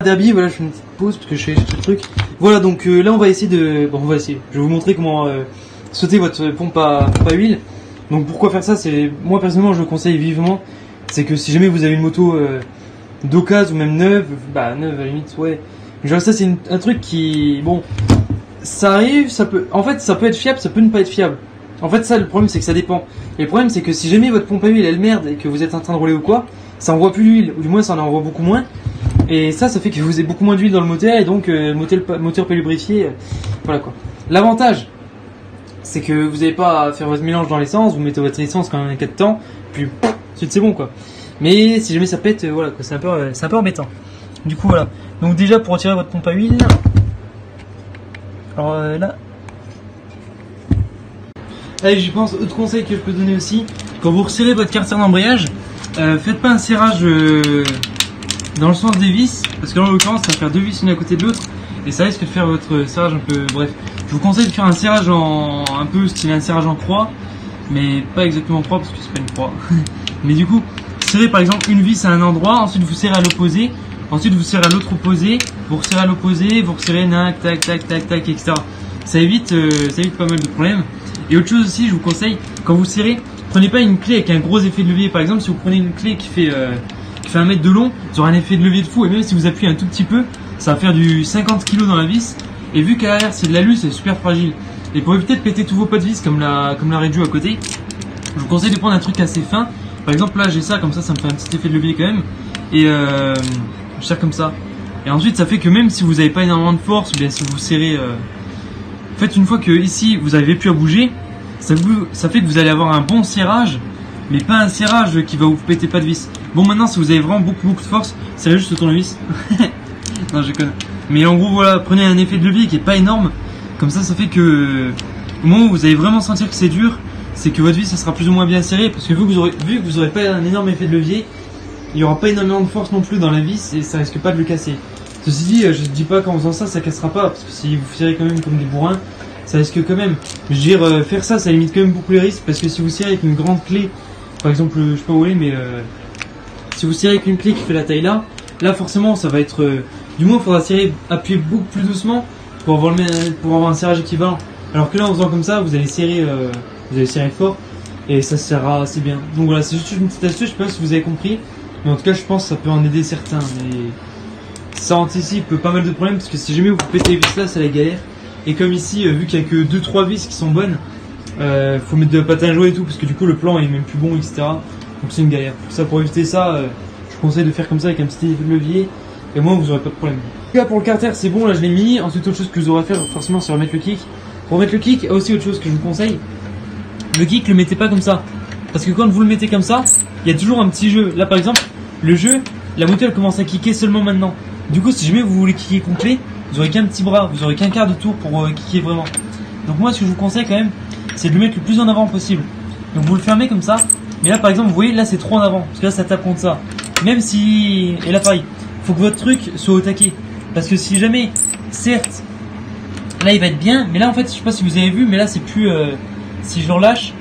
Derby, voilà, je fais une petite pause parce que je fais le truc. Voilà, donc là on va essayer de... Bon, on va essayer. Je vais vous montrer comment sauter votre pompe à huile. Donc pourquoi faire ça, c'est... Moi personnellement je le conseille vivement. C'est que si jamais vous avez une moto d'occasion ou même neuve, bah neuve à la limite, ouais. Genre ça c'est un truc qui... Bon, ça arrive, ça peut... En fait ça peut être fiable, ça peut ne pas être fiable. En fait ça le problème c'est que ça dépend. Et le problème c'est que si jamais votre pompe à huile elle merde et que vous êtes en train de rouler ou quoi, ça envoie plus d'huile, ou du moins ça en envoie beaucoup moins. Et ça fait que vous avez beaucoup moins d'huile dans le moteur et donc le moteur peut lubrifier. Voilà quoi. L'avantage, c'est que vous n'avez pas à faire votre mélange dans l'essence, vous mettez votre essence quand même un 4 temps, puis ensuite c'est bon quoi. Mais si jamais ça pète, voilà quoi, c'est un peu embêtant. Du coup voilà. Donc déjà pour retirer votre pompe à huile, alors là. Allez, je pense, autre conseil que je peux donner aussi, quand vous resserrez votre carter d'embrayage, faites pas un serrage dans le sens des vis, parce que là en l'occurrence ça va faire deux vis l'une à côté de l'autre, et ça risque de faire votre serrage un peu, bref. Je vous conseille de faire un serrage un peu style un serrage en croix, mais pas exactement croix parce que c'est pas une croix. Mais du coup, serrez par exemple une vis à un endroit, ensuite vous serrez à l'opposé, ensuite vous serrez à l'autre opposé, vous resserrez à l'opposé, vous resserrez tac tac tac tac, etc. Ça évite pas mal de problèmes. Et autre chose aussi, je vous conseille, quand vous serrez, prenez pas une clé avec un gros effet de levier. Par exemple, si vous prenez une clé qui fait 1 mètre de long, vous aurez un effet de levier de fou, et même si vous appuyez un tout petit peu, ça va faire du 50 kg dans la vis. Et vu qu'à l'arrière c'est de l'alu, c'est super fragile. Et pour éviter de péter tous vos pots de vis comme la Reju à côté, je vous conseille de prendre un truc assez fin. Par exemple là j'ai ça, comme ça me fait un petit effet de levier quand même. Et je serre comme ça. Et ensuite ça fait que même si vous n'avez pas énormément de force, ou bien si vous serrez... En fait une fois que ici vous n'avez plus à bouger, ça fait que vous allez avoir un bon serrage, mais pas un serrage qui va vous péter pas de vis. Bon maintenant si vous avez vraiment beaucoup de force, serrez juste le tournevis. Non je déconne. Mais en gros voilà, prenez un effet de levier qui est pas énorme, comme ça fait que au moment où vous allez vraiment sentir que c'est dur, c'est que votre vis ça sera plus ou moins bien serré, parce que vu que vous aurez pas un énorme effet de levier, il y aura pas énormément de force non plus dans la vis et ça risque pas de le casser. Ceci dit, je ne dis pas qu'en faisant ça cassera pas, parce que si vous serrez quand même comme des bourrins, ça risque quand même. Mais je veux dire, faire ça limite quand même beaucoup les risques, parce que si vous serrez avec une grande clé, par exemple, je sais pas où elle est, mais si vous serrez avec une clé qui fait la taille là forcément ça va être... du moins il faudra appuyer beaucoup plus doucement pour avoir un serrage équivalent. Alors que là en faisant comme ça, vous allez serrer fort et ça serrera assez bien. Donc voilà, c'est juste une petite astuce, je sais pas si vous avez compris, mais en tout cas je pense que ça peut en aider certains. Mais ça anticipe pas mal de problèmes, parce que si jamais vous pétez les vis là, c'est la galère. Et comme ici, vu qu'il n'y a que 2-3 vis qui sont bonnes, faut mettre de la pâte à jouer et tout, parce que du coup le plan est même plus bon, etc. Donc c'est une galère. Pour éviter ça, je conseille de faire comme ça avec un petit levier, et moi vous aurez pas de problème. Là pour le carter c'est bon, là je l'ai mis. Ensuite autre chose que vous aurez à faire forcément c'est remettre le kick. Pour remettre le kick, il y a aussi autre chose que je vous conseille. Le kick, le mettez pas comme ça, parce que quand vous le mettez comme ça, il y a toujours un petit jeu. Là par exemple, le jeu, la moto elle commence à kicker seulement maintenant. Du coup si jamais vous voulez kicker complet, vous aurez qu'un petit bras, vous aurez qu'un quart de tour pour kicker vraiment. Donc moi ce que je vous conseille quand même, c'est de le mettre le plus en avant possible. Donc vous le fermez comme ça, mais là par exemple vous voyez là c'est trop en avant, parce que là ça tape contre ça. Même si... Et là pareil, faut que votre truc soit au taquet. Parce que si jamais, certes, là il va être bien, mais là en fait, je sais pas si vous avez vu, mais là c'est plus... si je le relâche,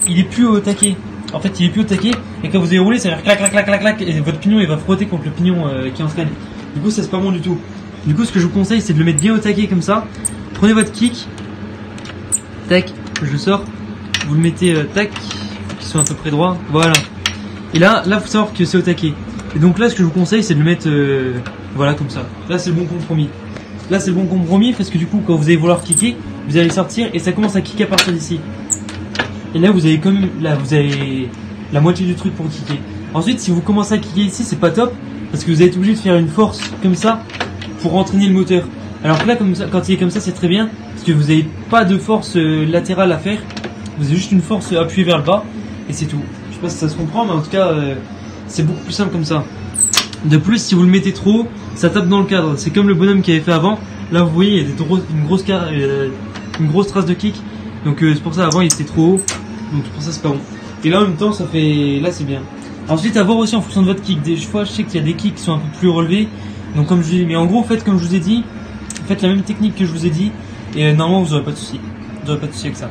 il est plus au taquet. En fait, il est plus au taquet, et quand vous allez rouler, ça va faire clac clac clac clac clac, et votre pignon il va frotter contre le pignon qui entraîne. Du coup, ça c'est pas bon du tout. Du coup, ce que je vous conseille, c'est de le mettre bien au taquet comme ça. Prenez votre kick, tac, je le sors, vous le mettez tac, faut qu'il soit à peu près droit, voilà. Et là, faut savoir que c'est au taquet. Et donc là, ce que je vous conseille, c'est de le mettre voilà comme ça. Là, c'est le bon compromis. Là, c'est le bon compromis parce que du coup, quand vous allez vouloir kicker, vous allez sortir et ça commence à kicker à partir d'ici. Et là, vous avez comme là, vous avez la moitié du truc pour kicker. Ensuite, si vous commencez à kicker ici, c'est pas top parce que vous allez être obligé de faire une force comme ça pour entraîner le moteur. Alors que là, comme ça, quand il est comme ça, c'est très bien parce que vous n'avez pas de force latérale à faire. Vous avez juste une force appuyée vers le bas et c'est tout. Je sais pas si ça se comprend, mais en tout cas, c'est beaucoup plus simple comme ça. De plus, si vous le mettez trop haut, ça tape dans le cadre. C'est comme le bonhomme qui avait fait avant. Là, vous voyez, il y a une grosse trace de kick. Donc c'est pour ça, avant, il était trop haut. Donc c'est pour ça, c'est pas bon. Et là, en même temps, ça fait... Là, c'est bien. Ensuite, à voir aussi en fonction de votre kick. Des fois, je sais qu'il y a des kicks qui sont un peu plus relevés. Donc comme je dis, mais en gros, faites comme je vous ai dit. Faites la même technique que je vous ai dit. Et normalement, vous n'aurez pas de soucis. Vous n'aurez pas de soucis avec ça.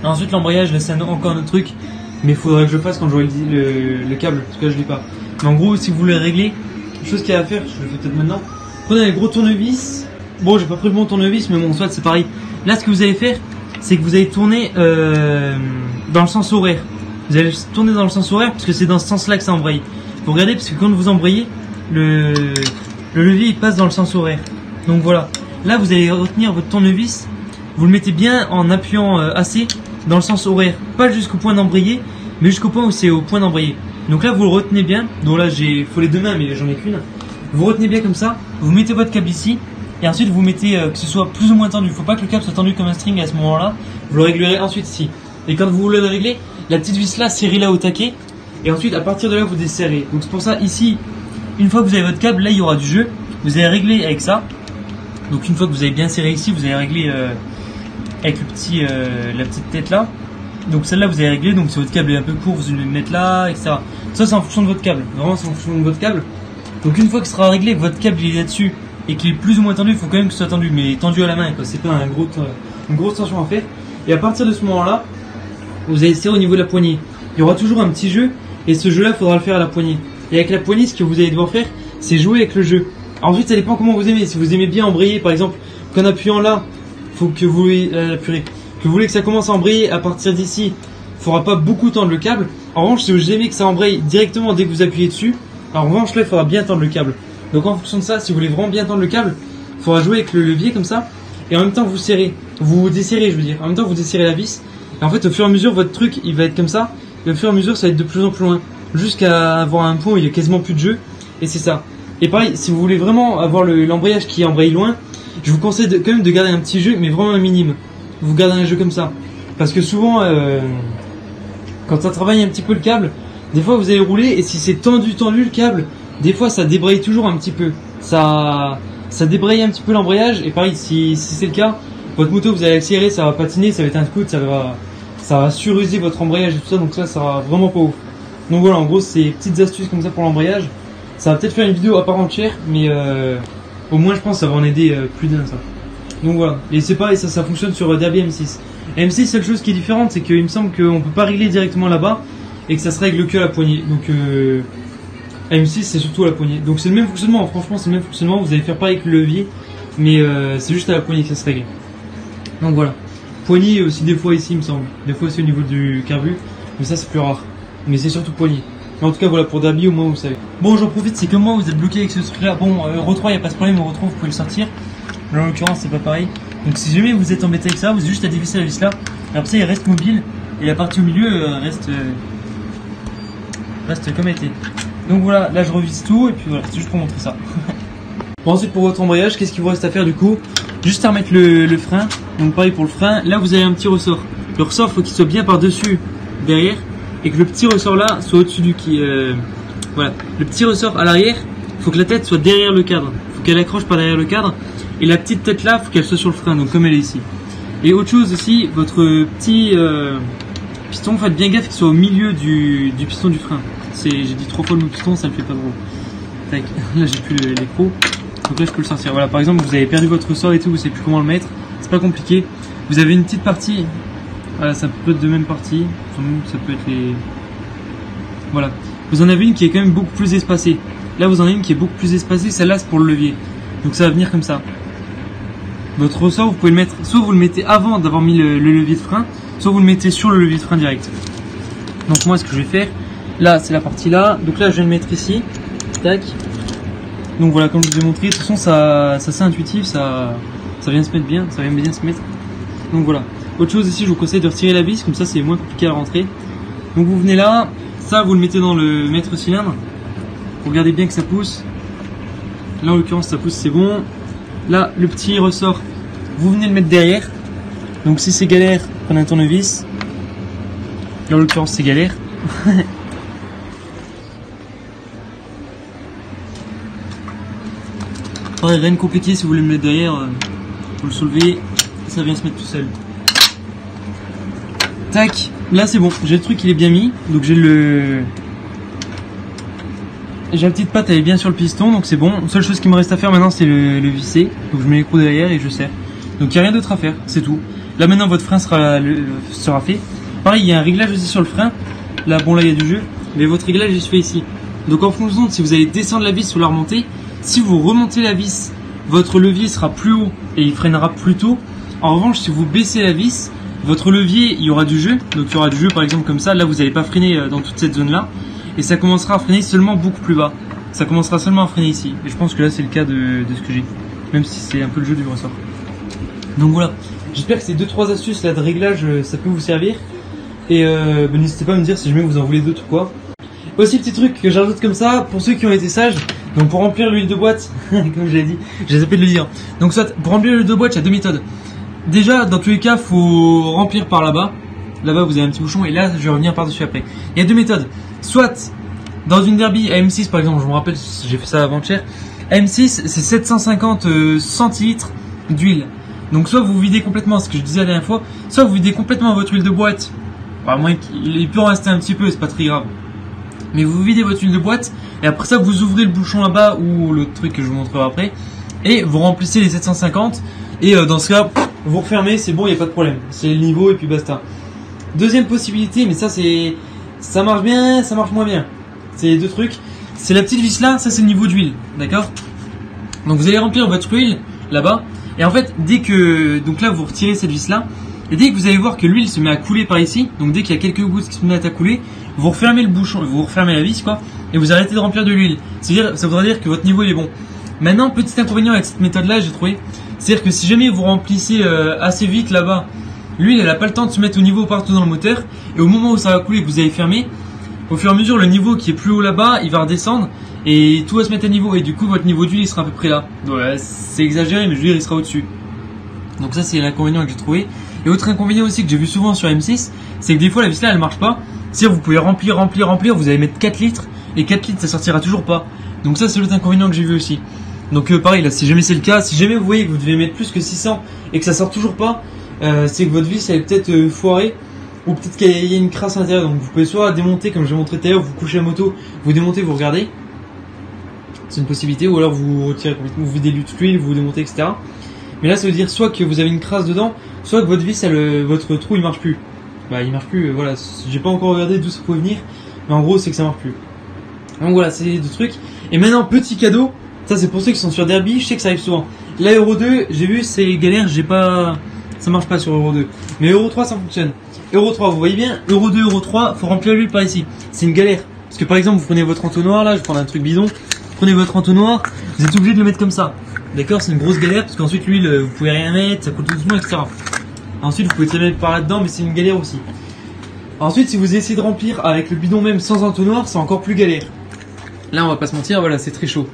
Ensuite, l'embrayage, là, c'est encore un autre truc. Mais il faudrait que je le fasse quand j'aurai le câble, parce que là je l'ai pas. Mais en gros, si vous voulez régler, une chose qu'il y a à faire, je le fais peut-être maintenant. Prenez les gros tournevis. Bon, j'ai pas pris le bon tournevis, mais bon, soit c'est pareil. Là, ce que vous allez faire, c'est que vous allez tourner dans le sens horaire. Vous allez tourner dans le sens horaire parce que c'est dans ce sens-là que ça embraye. Vous regardez, parce que quand vous embrayez, le levier il passe dans le sens horaire. Donc voilà. Là, vous allez retenir votre tournevis. Vous le mettez bien en appuyant assez dans le sens horaire. Pas jusqu'au point d'embrayer, mais jusqu'au point où c'est au point d'embrayer. Donc là, vous le retenez bien. Donc là, faut les deux mains, mais j'en ai qu'une. Vous retenez bien comme ça. Vous mettez votre câble ici. Et ensuite, vous mettez que ce soit plus ou moins tendu. Il ne faut pas que le câble soit tendu comme un string à ce moment-là. Vous le réglerez ensuite ici. Et quand vous voulez le régler, la petite vis là, serrez-la au taquet. Et ensuite, à partir de là, vous desserrez. Donc c'est pour ça, ici, une fois que vous avez votre câble, là, il y aura du jeu. Vous allez régler avec ça. Donc une fois que vous avez bien serré ici, vous allez régler avec la petite tête là. Donc celle-là, vous allez régler. Donc si votre câble est un peu court, vous allez le mettre là, etc. Ça, c'est en fonction de votre câble. Vraiment, c'est en fonction de votre câble. Donc une fois que ce sera réglé, que votre câble il est là-dessus et qu'il est plus ou moins tendu, il faut quand même que ce soit tendu, mais tendu à la main, quoi. C'est pas une grosse tension à faire. Et à partir de ce moment-là, vous allez serrer au niveau de la poignée. Il y aura toujours un petit jeu, et ce jeu-là, il faudra le faire à la poignée. Et avec la poignée, ce que vous allez devoir faire, c'est jouer avec le jeu. Alors, ensuite, ça dépend comment vous aimez. Si vous aimez bien embrayer, par exemple, qu'en appuyant là, faut que vous voulez que ça commence à embrayer à partir d'ici, il faudra pas beaucoup tendre le câble. En revanche, si vous aimez que ça embraye directement dès que vous appuyez dessus, en revanche, là, il faudra bien tendre le câble. Donc, en fonction de ça, si vous voulez vraiment bien tendre le câble, il faudra jouer avec le levier comme ça, et en même temps, vous desserrez, je veux dire. En même temps, vous desserrez la vis. Et en fait, au fur et à mesure, votre truc, il va être comme ça. Et au fur et à mesure, ça va être de plus en plus loin. Jusqu'à avoir un point où il y a quasiment plus de jeu. Et c'est ça. Et pareil, si vous voulez vraiment avoir l'embrayage qui embraye loin, je vous conseille quand même de garder un petit jeu, mais vraiment un minime. Vous gardez un jeu comme ça. Parce que souvent, quand ça travaille un petit peu le câble, des fois vous allez rouler, et si c'est tendu le câble, des fois ça débraye toujours un petit peu. Ça débraye un petit peu l'embrayage, et pareil, si c'est le cas, votre moto vous allez accélérer, ça va patiner, ça va être un coup, ça va suruser votre embrayage et tout ça, donc ça sera vraiment pas ouf. Donc voilà, en gros, c'est petites astuces comme ça pour l'embrayage. Ça va peut-être faire une vidéo à part entière, mais au moins je pense que ça va en aider plus d'un, ça. Donc voilà, et c'est pareil, ça fonctionne sur Derby M6. M6, seule chose qui est différente, c'est qu'il me semble qu'on peut pas régler directement là-bas, et que ça se règle que à la poignée. Donc M6 c'est surtout à la poignée. Donc c'est le même fonctionnement, franchement c'est le même fonctionnement, vous allez faire pareil avec le levier, mais c'est juste à la poignée que ça se règle. Donc voilà. Poignée aussi des fois ici il me semble. Des fois c'est au niveau du carbu, mais ça c'est plus rare. Mais c'est surtout poignée. Mais en tout cas voilà, pour Derby au moins vous savez. Bon, j'en profite, c'est que moi vous êtes bloqué avec ce truc là. Bon, Euro 3 il n'y a pas de problème, Euro 3 vous pouvez le sortir. Mais en l'occurrence c'est pas pareil. Donc si jamais vous êtes embêté avec ça, vous avez juste à dévisser la vis là. Et après ça il reste mobile. Et la partie au milieu reste comme elle était. Donc voilà, là je revisse tout et puis voilà, c'est juste pour montrer ça. Bon, ensuite pour votre embrayage, qu'est-ce qu'il vous reste à faire du coup? Juste à remettre le frein. Donc pareil pour le frein, là vous avez un petit ressort. Le ressort, il faut qu'il soit bien par-dessus, derrière, et que le petit ressort là soit au-dessus du qui. Voilà, le petit ressort à l'arrière, il faut que la tête soit derrière le cadre. Il faut qu'elle accroche par derrière le cadre. Et la petite tête là, il faut qu'elle soit sur le frein, donc comme elle est ici. Et autre chose aussi, votre petit piston, faites bien gaffe qu'il soit au milieu du piston du frein. J'ai dit 3 fois le mot piston, ça me fait pas drôle. Tac, là j'ai plus les pros. Donc là je peux le sortir. Voilà, par exemple vous avez perdu votre ressort et tout, vous savez plus comment le mettre. C'est pas compliqué. Vous avez une petite partie. Voilà, ça peut être de même partie. Ça peut être les. Voilà. Vous en avez une qui est quand même beaucoup plus espacée. Là vous en avez une qui est beaucoup plus espacée. Celle-là c'est pour le levier. Donc ça va venir comme ça. Votre ressort vous pouvez le mettre. Soit vous le mettez avant d'avoir mis le levier de frein, soit vous le mettez sur le levier de frein direct. Donc moi ce que je vais faire. Là c'est la partie là. Donc là je vais le mettre ici. Tac. Donc voilà, comme je vous ai montré, de toute façon ça c'est intuitif, ça vient se mettre bien, ça vient bien se mettre. Donc voilà. Autre chose ici, je vous conseille de retirer la vis, comme ça c'est moins compliqué à rentrer. Donc vous venez là, ça vous le mettez dans le mètre cylindre. Vous regardez bien que ça pousse. Là en l'occurrence ça pousse, c'est bon. Là le petit ressort, vous venez le mettre derrière. Donc si c'est galère, prenez un tournevis. Là en l'occurrence c'est galère. Pareil, rien de compliqué, si vous voulez me mettre derrière, vous le soulevez, ça vient se mettre tout seul. Tac, là c'est bon, j'ai le truc, il est bien mis, donc j'ai la petite patte, elle est bien sur le piston, donc c'est bon. La seule chose qui me reste à faire maintenant, c'est le visser, donc je mets l'écrou derrière et je serre. Donc il n'y a rien d'autre à faire, c'est tout. Là maintenant votre frein sera fait. Pareil, il y a un réglage aussi sur le frein, Là, bon, là, il y a du jeu, mais votre réglage il se fait ici. Donc en fonction de si vous allez descendre la vis ou la remonter, si vous remontez la vis, votre levier sera plus haut et il freinera plus tôt. En revanche, si vous baissez la vis, votre levier, il y aura du jeu. Donc il y aura du jeu par exemple comme ça. Là, vous n'allez pas freiner dans toute cette zone-là. Et ça commencera à freiner seulement beaucoup plus bas. Ça commencera seulement à freiner ici. Et je pense que là, c'est le cas de ce que j'ai. Même si c'est un peu le jeu du ressort. Donc voilà. J'espère que ces 2-3 astuces là de réglage, ça peut vous servir. Et n'hésitez pas à me dire si jamais vous en voulez d'autres ou quoi. Aussi petit truc que j'ajoute comme ça, pour ceux qui ont été sages, donc pour remplir l'huile de boîte, comme je l'ai dit, j'ai zappé de le dire. Donc soit pour remplir l'huile de boîte, il y a deux méthodes. Déjà, dans tous les cas, faut remplir par là-bas. Là-bas, vous avez un petit bouchon et là, je vais revenir par-dessus après. Il y a deux méthodes. Soit dans une Derby AM6 par exemple, je me rappelle, j'ai fait ça avant-hier. AM6, c'est 750 centilitres d'huile. Donc soit vous videz complètement, ce que je disais la dernière fois, soit vous videz complètement votre huile de boîte. À moins qu'il peut en rester un petit peu, c'est pas très grave. Mais vous videz votre huile de boîte et après ça vous ouvrez le bouchon là-bas ou le truc que je vous montrerai après et vous remplissez les 750 et dans ce cas vous refermez, c'est bon, il n'y a pas de problème, c'est le niveau et puis basta. Deuxième possibilité, mais ça marche bien, ça marche moins bien, c'est les deux trucs, c'est la petite vis là, ça c'est le niveau d'huile, d'accord. Donc vous allez remplir votre huile là-bas et en fait dès que, donc là vous retirez cette vis là et dès que vous allez voir que l'huile se met à couler par ici, donc dès qu'il y a quelques gouttes qui se mettent à couler, vous refermez le bouchon, vous refermez la vis quoi, et vous arrêtez de remplir de l'huile. C'est-à-dire, ça voudra dire que votre niveau il est bon. Maintenant, petit inconvénient avec cette méthode-là, j'ai trouvé, c'est-à-dire que si jamais vous remplissez assez vite là-bas, l'huile elle a pas le temps de se mettre au niveau partout dans le moteur, et au moment où ça va couler, que vous allez fermer, au fur et à mesure le niveau qui est plus haut là-bas, il va redescendre et tout va se mettre à niveau, et du coup votre niveau d'huile il sera à peu près là. Ouais, c'est exagéré, mais je veux dire il sera au-dessus. Donc ça c'est l'inconvénient que j'ai trouvé. Et autre inconvénient aussi que j'ai vu souvent sur M6, c'est que des fois la vis là elle marche pas. C'est-à-dire vous pouvez remplir, vous allez mettre 4 litres et 4 litres ça sortira toujours pas. Donc ça c'est l'autre inconvénient que j'ai vu aussi. Donc pareil là, si jamais c'est le cas, si jamais vous voyez que vous devez mettre plus que 600 et que ça sort toujours pas, c'est que votre vis elle est peut-être foirée ou peut-être qu'il y a une crasse à l'intérieur. Donc vous pouvez soit démonter comme je l'ai montré tout à l'heure, vous couchez la moto, vous démontez, vous regardez. C'est une possibilité, ou alors vous retirez complètement, vous videz l'huile, vous démontez, etc. Mais là ça veut dire soit que vous avez une crasse dedans, soit que votre vis, votre trou il marche plus. Bah il marche plus, voilà, j'ai pas encore regardé d'où ça pouvait venir, mais en gros c'est que ça marche plus. Donc voilà, c'est les deux trucs. Et maintenant petit cadeau, ça c'est pour ceux qui sont sur Derby, je sais que ça arrive souvent. Là Euro 2, j'ai vu c'est galère, ça marche pas sur Euro 2. Mais Euro 3 ça fonctionne. Euro 3, vous voyez bien, Euro 2, Euro 3, faut remplir l'huile par ici. C'est une galère. Parce que par exemple vous prenez votre entonnoir là, je prends un truc bidon, vous prenez votre entonnoir, vous êtes obligé de le mettre comme ça. D'accord, c'est une grosse galère parce qu'ensuite l'huile vous pouvez rien mettre, ça coule tout doucement, etc. Ensuite vous pouvez très bien mettre par là-dedans, mais c'est une galère aussi. Ensuite si vous essayez de remplir avec le bidon même sans entonnoir, c'est encore plus galère. Là on va pas se mentir, voilà, c'est très chaud.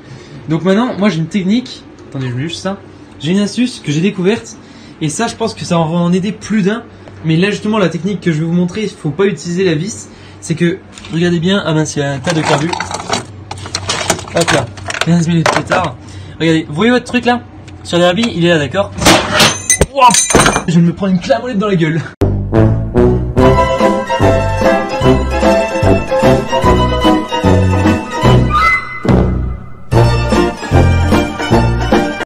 Donc maintenant moi j'ai une technique, attendez je mets juste ça, j'ai une astuce que j'ai découverte et ça je pense que ça va en aider plus d'un. Mais là justement la technique que je vais vous montrer, il faut pas utiliser la vis, c'est que, regardez bien, ah mince il y a un tas de carbu. Hop là, 15 minutes plus tard. Regardez, vous voyez votre truc là? Sur Derby, il est là, d'accord? Wow, je vais me prendre une clamoulette dans la gueule.